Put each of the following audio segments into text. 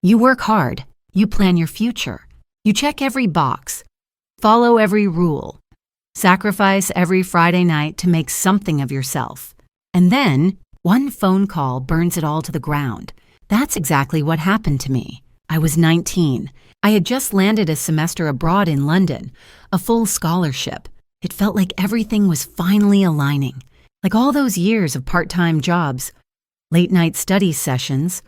You work hard, you plan your future, you check every box, follow every rule, sacrifice every Friday night to make something of yourself. And then, one phone call burns it all to the ground. That's exactly what happened to me. I was 19. I had just landed a semester abroad in London, a full scholarship. It felt like everything was finally aligning. Like all those years of part-time jobs, late-night study sessions,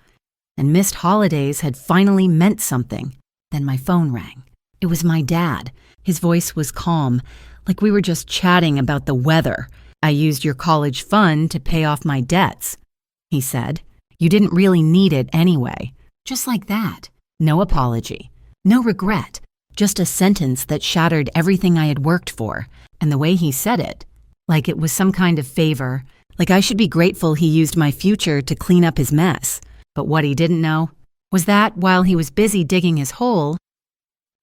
and missed holidays had finally meant something. Then my phone rang. It was my dad. His voice was calm, like we were just chatting about the weather. "I used your college fund to pay off my debts," he said. "You didn't really need it anyway." Just like that. No apology. No regret. Just a sentence that shattered everything I had worked for. And the way he said it, like it was some kind of favor, like I should be grateful he used my future to clean up his mess. But what he didn't know was that while he was busy digging his hole,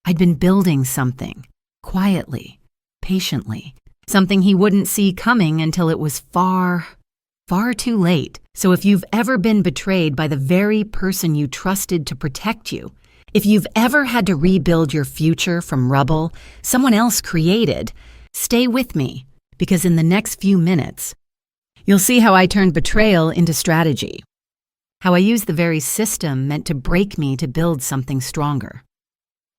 I'd been building something, quietly, patiently, something he wouldn't see coming until it was far, far too late. So if you've ever been betrayed by the very person you trusted to protect you, if you've ever had to rebuild your future from rubble someone else created, stay with me, because in the next few minutes, you'll see how I turned betrayal into strategy, how I used the very system meant to break me to build something stronger,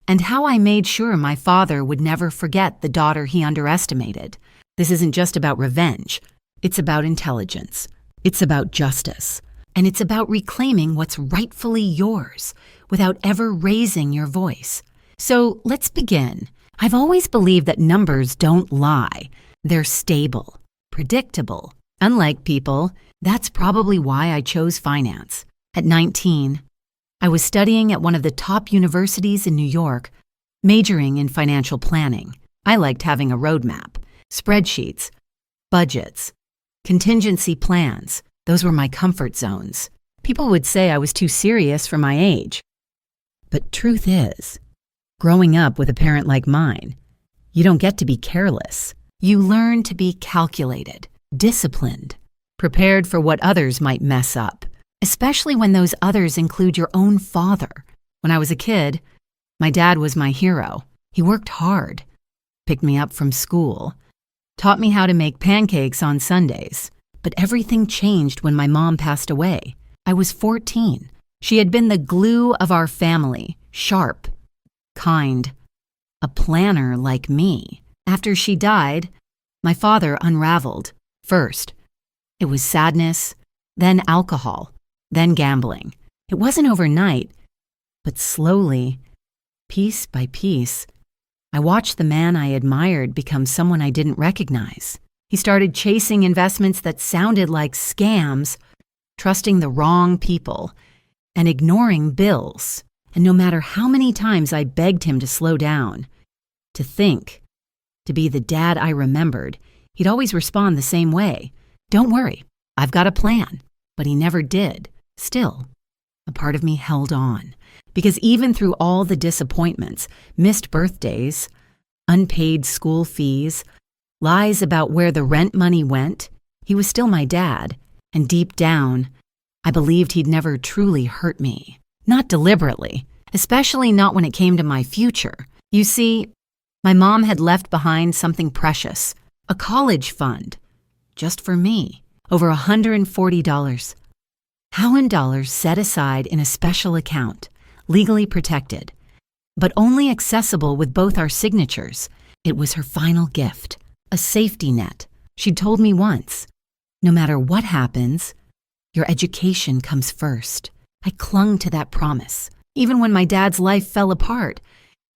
and how I made sure my father would never forget the daughter he underestimated. This isn't just about revenge. It's about intelligence. It's about justice. And it's about reclaiming what's rightfully yours without ever raising your voice. So let's begin. I've always believed that numbers don't lie. They're stable, predictable. Unlike people, that's probably why I chose finance. At 19, I was studying at one of the top universities in New York, majoring in financial planning. I liked having a roadmap, spreadsheets, budgets, contingency plans. Those were my comfort zones. People would say I was too serious for my age. But truth is, growing up with a parent like mine, you don't get to be careless. You learn to be calculated, disciplined, prepared for what others might mess up, especially when those others include your own father. When I was a kid, my dad was my hero. He worked hard, picked me up from school, taught me how to make pancakes on Sundays. But everything changed when my mom passed away. I was 14. She had been the glue of our family, sharp, kind, a planner like me. After she died, my father unraveled. First, it was sadness, then alcohol, then gambling. It wasn't overnight, but slowly, piece by piece, I watched the man I admired become someone I didn't recognize. He started chasing investments that sounded like scams, trusting the wrong people, and ignoring bills. And no matter how many times I begged him to slow down, to think, to be the dad I remembered, he'd always respond the same way. "Don't worry, I've got a plan." But he never did. Still, a part of me held on. Because even through all the disappointments, missed birthdays, unpaid school fees, lies about where the rent money went, he was still my dad, and deep down, I believed he'd never truly hurt me. Not deliberately, especially not when it came to my future. You see, my mom had left behind something precious, a college fund, just for me, over $140. Howen dollars set aside in a special account, legally protected, but only accessible with both our signatures. It was her final gift. A safety net. She'd told me once, no matter what happens, your education comes first. I clung to that promise, even when my dad's life fell apart,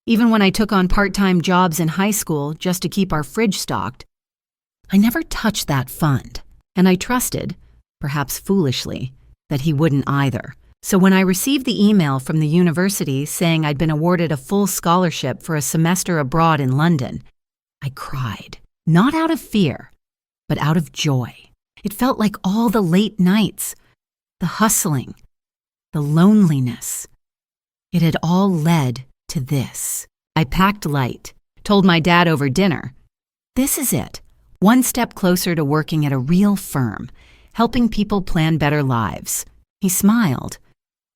even when I took on part-time jobs in high school just to keep our fridge stocked. I never touched that fund, and I trusted, perhaps foolishly, that he wouldn't either. So when I received the email from the university saying I'd been awarded a full scholarship for a semester abroad in London, I cried. Not out of fear, but out of joy. It felt like all the late nights, the hustling, the loneliness. It had all led to this. I packed light, told my dad over dinner, "This is it, one step closer to working at a real firm, helping people plan better lives." He smiled,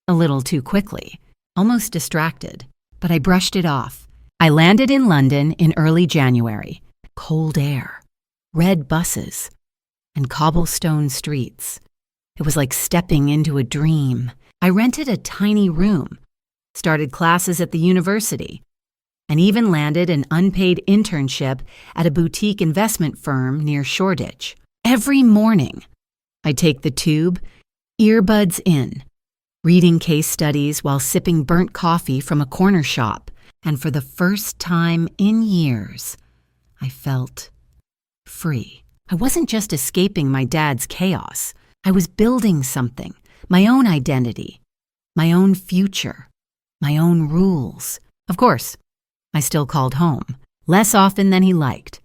a little too quickly. almost distracted, but I brushed it off. I landed in London in early January. Cold air, red buses, and cobblestone streets. It was like stepping into a dream. I rented a tiny room, started classes at the university, and even landed an unpaid internship at a boutique investment firm near Shoreditch. Every morning, I'd take the tube, earbuds in, reading case studies while sipping burnt coffee from a corner shop. And for the first time in years, I felt free. I wasn't just escaping my dad's chaos. I was building something, my own identity, my own future, my own rules. Of course, I still called home, less often than he liked.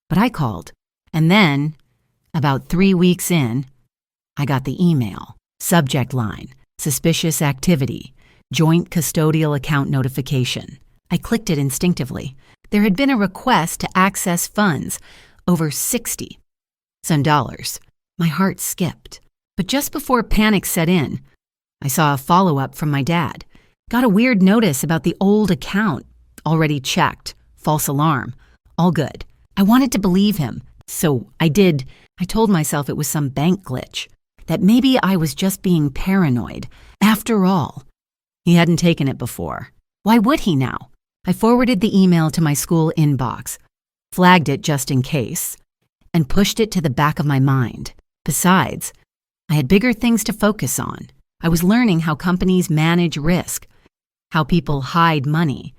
But I called, and then, about 3 weeks in, I got the email. Subject line, suspicious activity, joint custodial account notification. I clicked it instinctively. There had been a request to access funds, over $60 dollars. My heart skipped. But just before panic set in, I saw a follow-up from my dad. Got a weird notice about the old account. Already checked. False alarm. All good. I wanted to believe him, so I did. I told myself it was some bank glitch, that maybe I was just being paranoid. After all, he hadn't taken it before. Why would he now? I forwarded the email to my school inbox, flagged it just in case, and pushed it to the back of my mind. Besides, I had bigger things to focus on. I was learning how companies manage risk, how people hide money,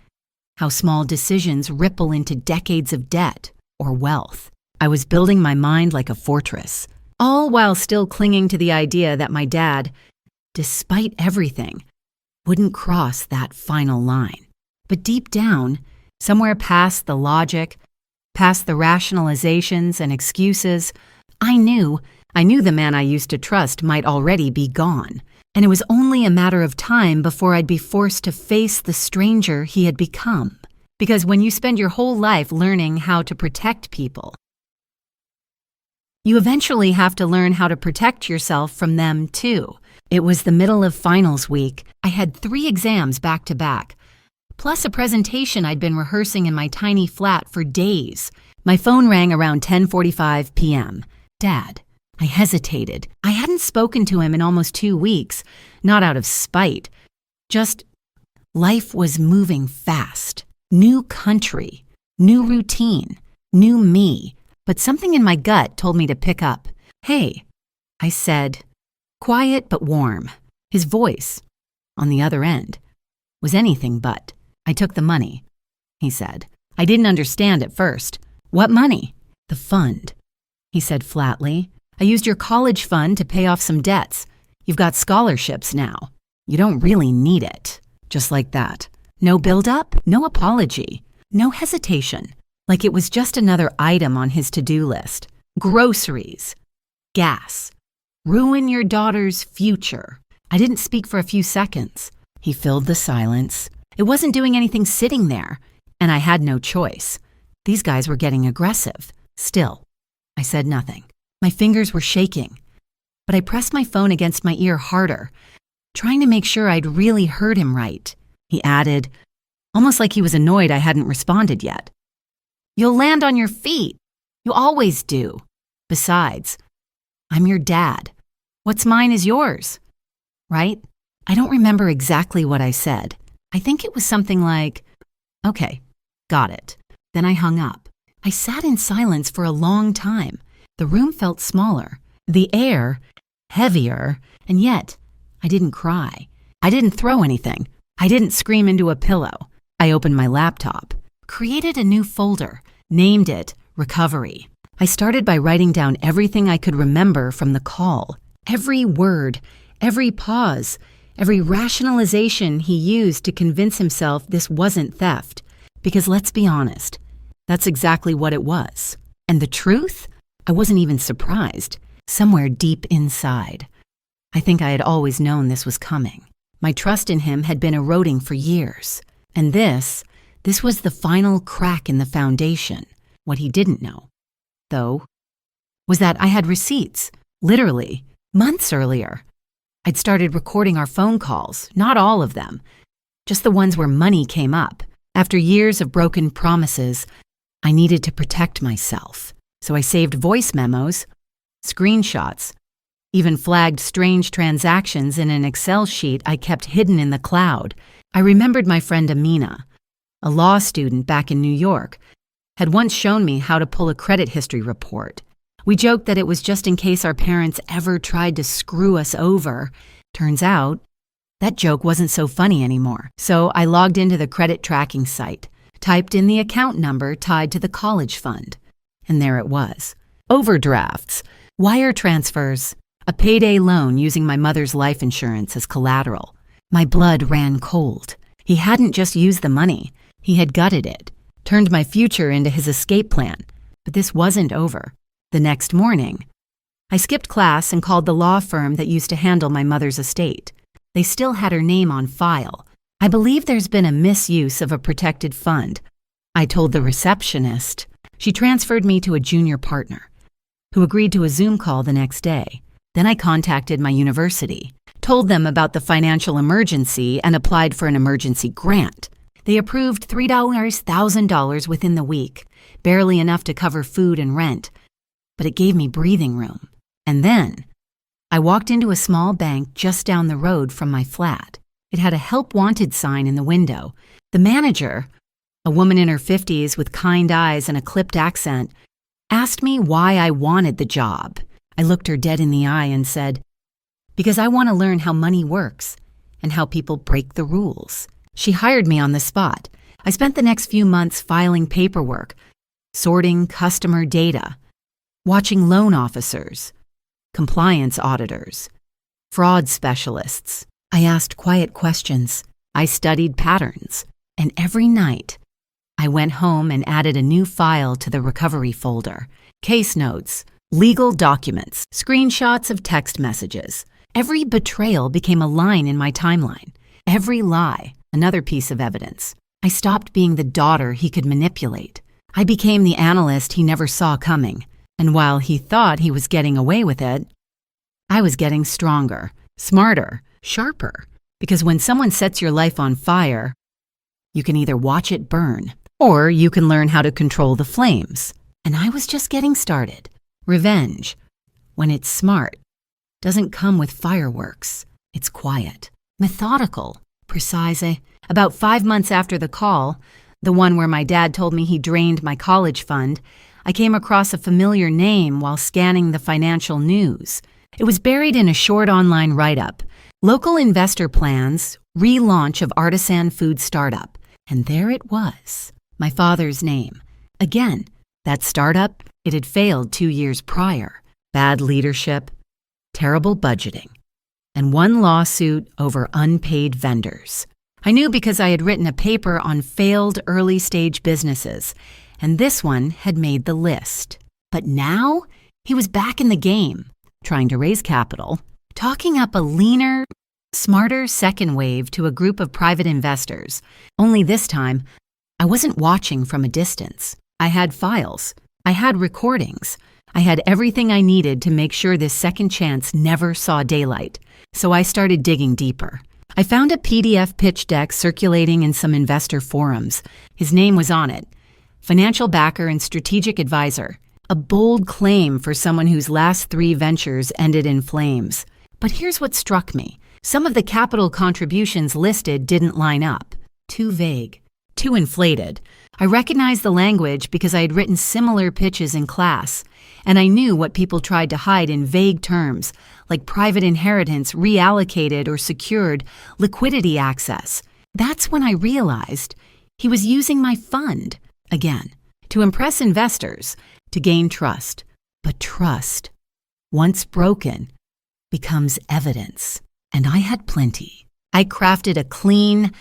how small decisions ripple into decades of debt or wealth. I was building my mind like a fortress, all while still clinging to the idea that my dad, despite everything, wouldn't cross that final line. But deep down, somewhere past the logic, past the rationalizations and excuses, I knew the man I used to trust might already be gone. And it was only a matter of time before I'd be forced to face the stranger he had become. Because when you spend your whole life learning how to protect people, you eventually have to learn how to protect yourself from them too. It was the middle of finals week. I had 3 exams back to back, plus a presentation I'd been rehearsing in my tiny flat for days. My phone rang around 10:45 p.m. Dad. I hesitated. I hadn't spoken to him in almost 2 weeks, not out of spite. Just life was moving fast. New country, new routine, new me. But something in my gut told me to pick up. Hey, I said, quiet but warm. His voice, on the other end, was anything but. I took the money, he said. I didn't understand at first. What money? The fund, he said flatly. I used your college fund to pay off some debts. You've got scholarships now. You don't really need it. Just like that. No build-up, no apology, no hesitation. Like it was just another item on his to-do list. Groceries, gas, ruin your daughter's future. I didn't speak for a few seconds. He filled the silence. It wasn't doing anything sitting there, and I had no choice. These guys were getting aggressive. Still, I said nothing. My fingers were shaking, but I pressed my phone against my ear harder, trying to make sure I'd really heard him right. He added, almost like he was annoyed I hadn't responded yet. You'll land on your feet. You always do. Besides, I'm your dad. What's mine is yours, right? I don't remember exactly what I said. I think it was something like, okay, got it. Then I hung up. I sat in silence for a long time. The room felt smaller, the air heavier, and yet I didn't cry. I didn't throw anything. I didn't scream into a pillow. I opened my laptop, created a new folder, named it Recovery. I started by writing down everything I could remember from the call. Every word, every pause, every rationalization he used to convince himself this wasn't theft. Because let's be honest, that's exactly what it was. And the truth? I wasn't even surprised. Somewhere deep inside, I think I had always known this was coming. My trust in him had been eroding for years. And this was the final crack in the foundation. What he didn't know, though, was that I had receipts, literally, months earlier. I'd started recording our phone calls, not all of them, just the ones where money came up. After years of broken promises, I needed to protect myself. So I saved voice memos, screenshots, even flagged strange transactions in an Excel sheet I kept hidden in the cloud. I remembered my friend Amina, a law student back in New York, had once shown me how to pull a credit history report. We joked that it was just in case our parents ever tried to screw us over. Turns out, that joke wasn't so funny anymore. So I logged into the credit tracking site, typed in the account number tied to the college fund, and there it was. Overdrafts, wire transfers, a payday loan using my mother's life insurance as collateral. My blood ran cold. He hadn't just used the money, he had gutted it, turned my future into his escape plan. But this wasn't over. The next morning, I skipped class and called the law firm that used to handle my mother's estate. They still had her name on file. I believe there's been a misuse of a protected fund. I told the receptionist. She transferred me to a junior partner, who agreed to a Zoom call the next day. Then I contacted my university, told them about the financial emergency, and applied for an emergency grant. They approved $3,000 within the week, barely enough to cover food and rent, but it gave me breathing room. And then I walked into a small bank just down the road from my flat. It had a help wanted sign in the window. The manager, a woman in her 50s with kind eyes and a clipped accent, asked me why I wanted the job. I looked her dead in the eye and said, "Because I want to learn how money works and how people break the rules." She hired me on the spot. I spent the next few months filing paperwork, sorting customer data, watching loan officers, compliance auditors, fraud specialists. I asked quiet questions. I studied patterns. And every night, I went home and added a new file to the recovery folder. Case notes, legal documents, screenshots of text messages. Every betrayal became a line in my timeline. Every lie, another piece of evidence. I stopped being the daughter he could manipulate. I became the analyst he never saw coming. And while he thought he was getting away with it, I was getting stronger, smarter, sharper. Because when someone sets your life on fire, you can either watch it burn, or you can learn how to control the flames. And I was just getting started. Revenge, when it's smart, doesn't come with fireworks. It's quiet, methodical, precise. About 5 months after the call, the one where my dad told me he drained my college fund, I came across a familiar name while scanning the financial news. It was buried in a short online write-up. Local investor plans, relaunch of artisan food startup. And there it was, my father's name. Again, that startup, it had failed 2 years prior. Bad leadership, terrible budgeting, and one lawsuit over unpaid vendors. I knew because I had written a paper on failed early-stage businesses, and this one had made the list. But now, he was back in the game, trying to raise capital, talking up a leaner, smarter second wave to a group of private investors. Only this time, I wasn't watching from a distance. I had files. I had recordings. I had everything I needed to make sure this second chance never saw daylight. So I started digging deeper. I found a PDF pitch deck circulating in some investor forums. His name was on it. Financial backer and strategic advisor. A bold claim for someone whose last 3 ventures ended in flames. But here's what struck me. Some of the capital contributions listed didn't line up. Too vague. Too inflated. I recognized the language because I had written similar pitches in class, and I knew what people tried to hide in vague terms, like private inheritance, reallocated or secured, liquidity access. That's when I realized he was using my fund, again, to impress investors, to gain trust. But trust, once broken, becomes evidence. And I had plenty. I crafted a clean,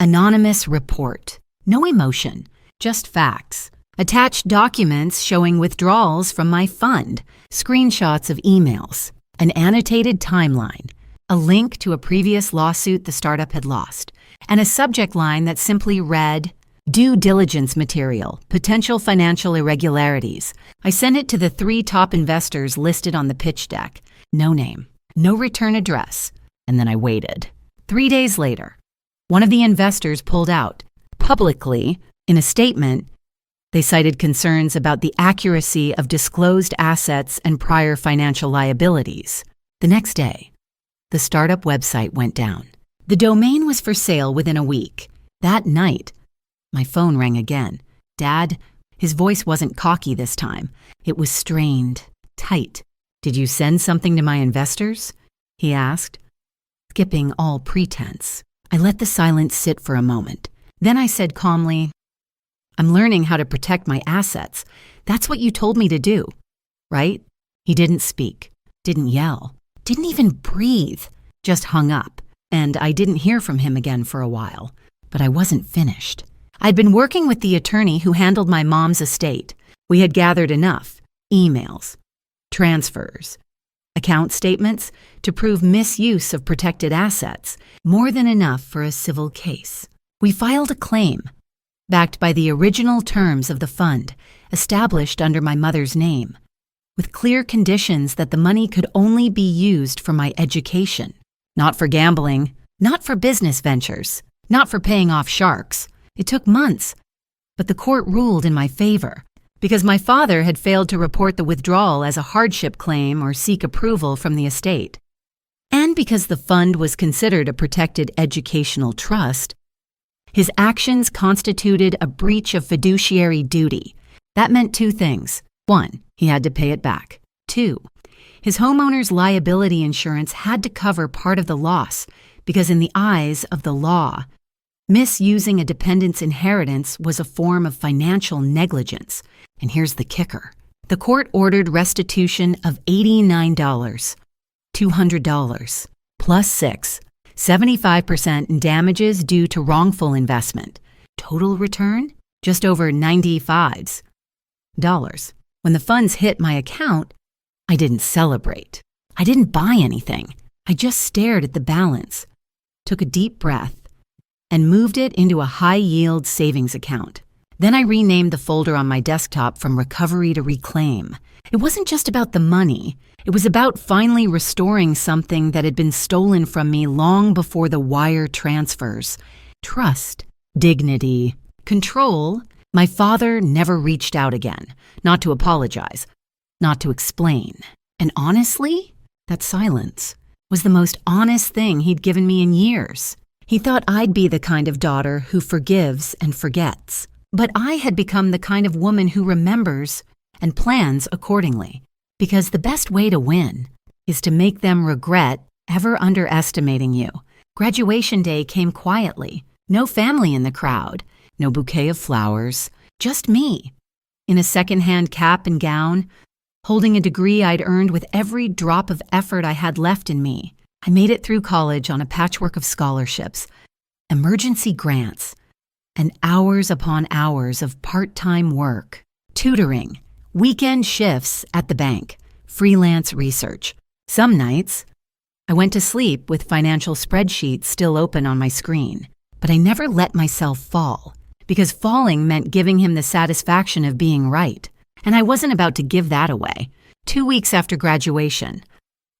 anonymous report. No emotion, just facts. Attached documents showing withdrawals from my fund, screenshots of emails, an annotated timeline, a link to a previous lawsuit the startup had lost, and a subject line that simply read, "Due diligence material, potential financial irregularities." I sent it to the 3 top investors listed on the pitch deck. No name, no return address. And then I waited. 3 days later, One of the investors pulled out. Publicly, in a statement, they cited concerns about the accuracy of disclosed assets and prior financial liabilities. The next day, the startup website went down. The domain was for sale within a week. That night, my phone rang again. Dad, his voice wasn't cocky this time. It was strained, tight. "Did you send something to my investors?" he asked, skipping all pretense. I let the silence sit for a moment. Then I said calmly, "I'm learning how to protect my assets. That's what you told me to do, right?" He didn't speak, didn't yell, didn't even breathe, just hung up. And I didn't hear from him again for a while. But I wasn't finished. I'd been working with the attorney who handled my mom's estate. We had gathered enough emails, transfers, account statements to prove misuse of protected assets, more than enough for a civil case. We filed a claim, backed by the original terms of the fund, established under my mother's name, with clear conditions that the money could only be used for my education, not for gambling, not for business ventures, not for paying off sharks. It took months, but the court ruled in my favor because my father had failed to report the withdrawal as a hardship claim or seek approval from the estate. And because the fund was considered a protected educational trust, his actions constituted a breach of fiduciary duty. That meant two things. One, he had to pay it back. Two, his homeowner's liability insurance had to cover part of the loss because in the eyes of the law, misusing a dependent's inheritance was a form of financial negligence. And here's the kicker. The court ordered restitution of $89, $200, plus $6, 75% in damages due to wrongful investment. Total return? Just over $95. When the funds hit my account, I didn't celebrate. I didn't buy anything. I just stared at the balance, took a deep breath, and moved it into a high-yield savings account. Then I renamed the folder on my desktop from Recovery to Reclaim. It wasn't just about the money. It was about finally restoring something that had been stolen from me long before the wire transfers. Trust, dignity, control. My father never reached out again, not to apologize, not to explain. And honestly, that silence was the most honest thing he'd given me in years. He thought I'd be the kind of daughter who forgives and forgets. But I had become the kind of woman who remembers and plans accordingly. Because the best way to win is to make them regret ever underestimating you. Graduation day came quietly. No family in the crowd. No bouquet of flowers. Just me. In a secondhand cap and gown, holding a degree I'd earned with every drop of effort I had left in me. I made it through college on a patchwork of scholarships, emergency grants, and hours upon hours of part-time work, tutoring, weekend shifts at the bank, freelance research. Some nights, I went to sleep with financial spreadsheets still open on my screen. But I never let myself fall, because falling meant giving him the satisfaction of being right. And I wasn't about to give that away. 2 weeks after graduation,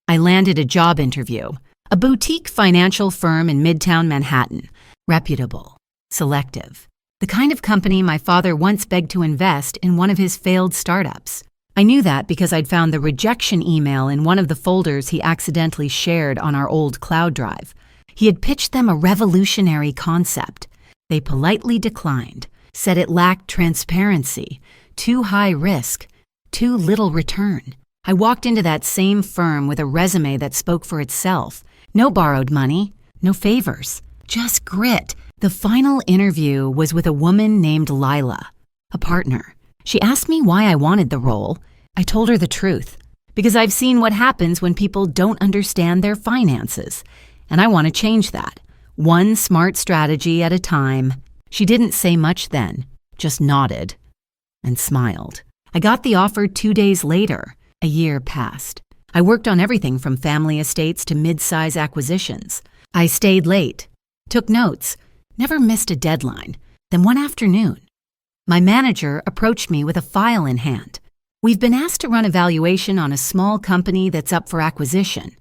I landed a job interview, a boutique financial firm in Midtown Manhattan, reputable, selective, the kind of company my father once begged to invest in one of his failed startups. I knew that because I'd found the rejection email in one of the folders he accidentally shared on our old cloud drive. He had pitched them a revolutionary concept. They politely declined, said it lacked transparency, too high risk, too little return. I walked into that same firm with a resume that spoke for itself. No borrowed money, no favors, just grit. The final interview was with a woman named Lila, a partner. She asked me why I wanted the role. I told her the truth, because I've seen what happens when people don't understand their finances, and I want to change that, one smart strategy at a time. She didn't say much then, just nodded and smiled. I got the offer 2 days later. A year passed. I worked on everything from family estates to mid-size acquisitions. I stayed late, took notes, never missed a deadline. Then one afternoon, my manager approached me with a file in hand. "We've been asked to run a valuation on a small company that's up for acquisition,"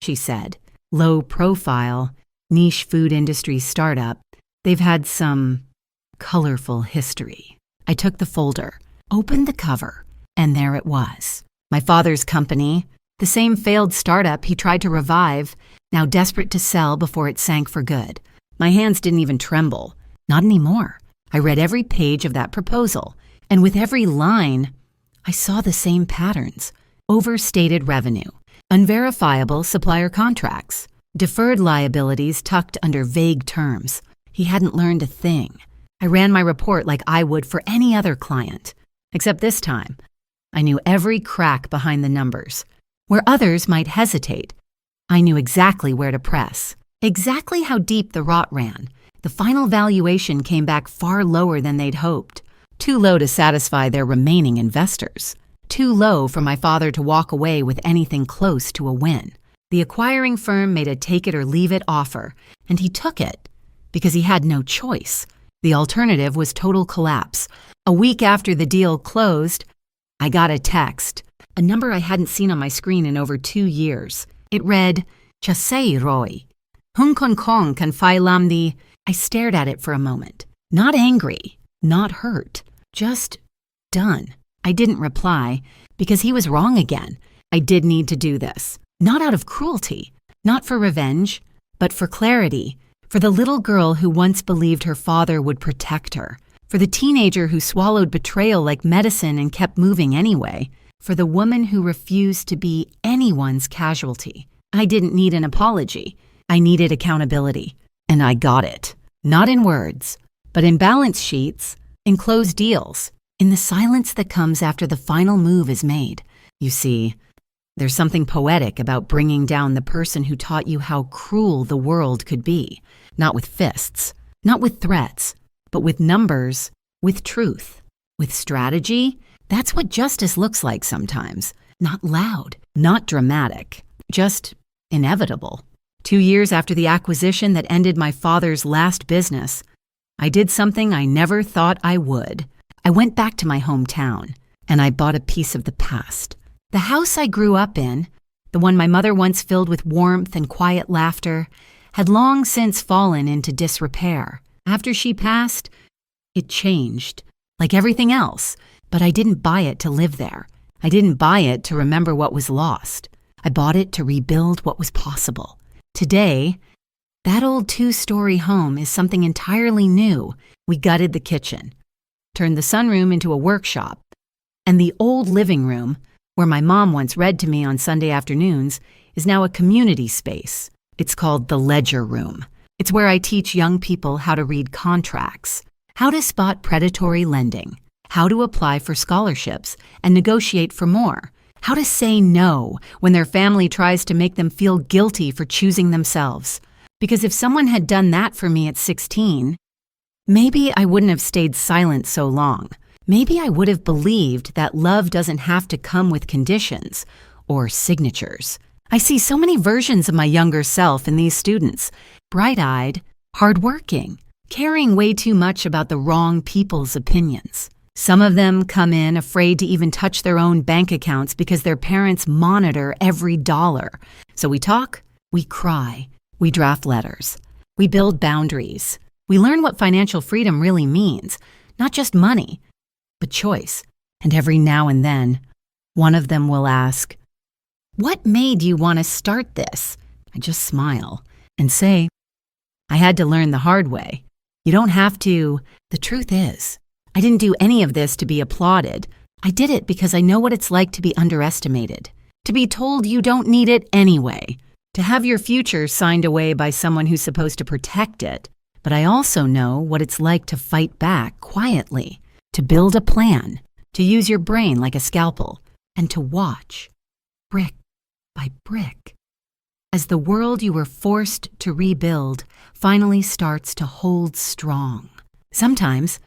she said. Low profile, niche food industry startup, they've had some colorful history. I took the folder, opened the cover, and there it was. My father's company, the same failed startup he tried to revive, now desperate to sell before it sank for good. My hands didn't even tremble. Not anymore. I read every page of that proposal, and with every line, I saw the same patterns. Overstated revenue, unverifiable supplier contracts, deferred liabilities tucked under vague terms. He hadn't learned a thing. I ran my report like I would for any other client. Except this time, I knew every crack behind the numbers. Where others might hesitate, I knew exactly where to press, exactly how deep the rot ran. The final valuation came back far lower than they'd hoped. Too low to satisfy their remaining investors. Too low for my father to walk away with anything close to a win. The acquiring firm made a take-it-or-leave-it offer, and he took it because he had no choice. The alternative was total collapse. A week after the deal closed, I got a text, a number I hadn't seen on my screen in over 2 years. It read, "Chasei Roy. Hung Kong Kong kan fai lam di." I stared at it for a moment. Not angry, not hurt, just done. I didn't reply because he was wrong again. I did need to do this. Not out of cruelty, not for revenge, but for clarity, for the little girl who once believed her father would protect her, for the teenager who swallowed betrayal like medicine and kept moving anyway, for the woman who refused to be anyone's casualty. I didn't need an apology. I needed accountability, and I got it. Not in words, but in balance sheets, in closed deals, in the silence that comes after the final move is made. You see, there's something poetic about bringing down the person who taught you how cruel the world could be. Not with fists, not with threats, but with numbers, with truth, with strategy. That's what justice looks like sometimes. Not loud, not dramatic, just inevitable. 2 years after the acquisition that ended my father's last business, I did something I never thought I would. I went back to my hometown, and I bought a piece of the past. The house I grew up in, the one my mother once filled with warmth and quiet laughter, had long since fallen into disrepair. After she passed, it changed, like everything else, but I didn't buy it to live there. I didn't buy it to remember what was lost. I bought it to rebuild what was possible. Today, that old 2-story home is something entirely new. We gutted the kitchen, turned the sunroom into a workshop, and the old living room, where my mom once read to me on Sunday afternoons, is now a community space. It's called the Ledger Room. It's where I teach young people how to read contracts, how to spot predatory lending, how to apply for scholarships and negotiate for more, how to say no when their family tries to make them feel guilty for choosing themselves. Because if someone had done that for me at 16, maybe I wouldn't have stayed silent so long. Maybe I would have believed that love doesn't have to come with conditions or signatures. I see so many versions of my younger self in these students. Bright-eyed, hardworking, caring way too much about the wrong people's opinions. Some of them come in afraid to even touch their own bank accounts because their parents monitor every dollar. So we talk, we cry, we draft letters, we build boundaries. We learn what financial freedom really means, not just money, but choice. And every now and then, one of them will ask, "What made you want to start this?" I just smile and say, "I had to learn the hard way. You don't have to." The truth is, I didn't do any of this to be applauded. I did it because I know what it's like to be underestimated, to be told you don't need it anyway, to have your future signed away by someone who's supposed to protect it. But I also know what it's like to fight back quietly, to build a plan, to use your brain like a scalpel, and to watch, brick by brick, as the world you were forced to rebuild finally starts to hold strong. Sometimes,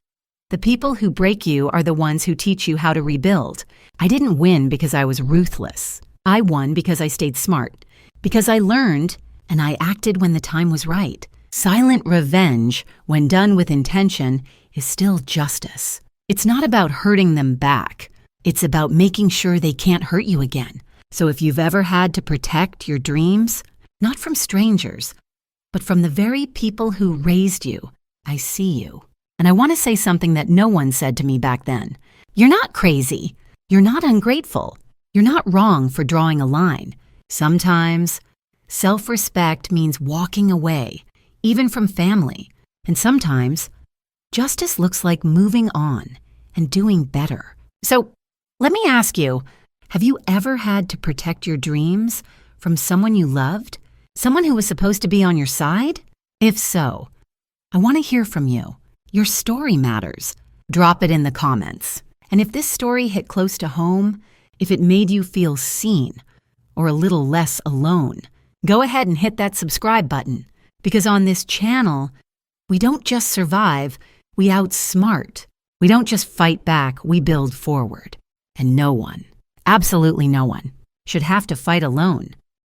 the people who break you are the ones who teach you how to rebuild. I didn't win because I was ruthless. I won because I stayed smart, because I learned and I acted when the time was right. Silent revenge, when done with intention, is still justice. It's not about hurting them back. It's about making sure they can't hurt you again. So if you've ever had to protect your dreams, not from strangers, but from the very people who raised you, I see you. And I want to say something that no one said to me back then. You're not crazy. You're not ungrateful. You're not wrong for drawing a line. Sometimes, self-respect means walking away, even from family. And sometimes, justice looks like moving on and doing better. So, let me ask you, have you ever had to protect your dreams from someone you loved? Someone who was supposed to be on your side? If so, I want to hear from you. Your story matters. Drop it in the comments. And if this story hit close to home, if it made you feel seen or a little less alone, go ahead and hit that subscribe button. Because on this channel, we don't just survive, we outsmart. We don't just fight back, we build forward. And no one, absolutely no one, should have to fight alone.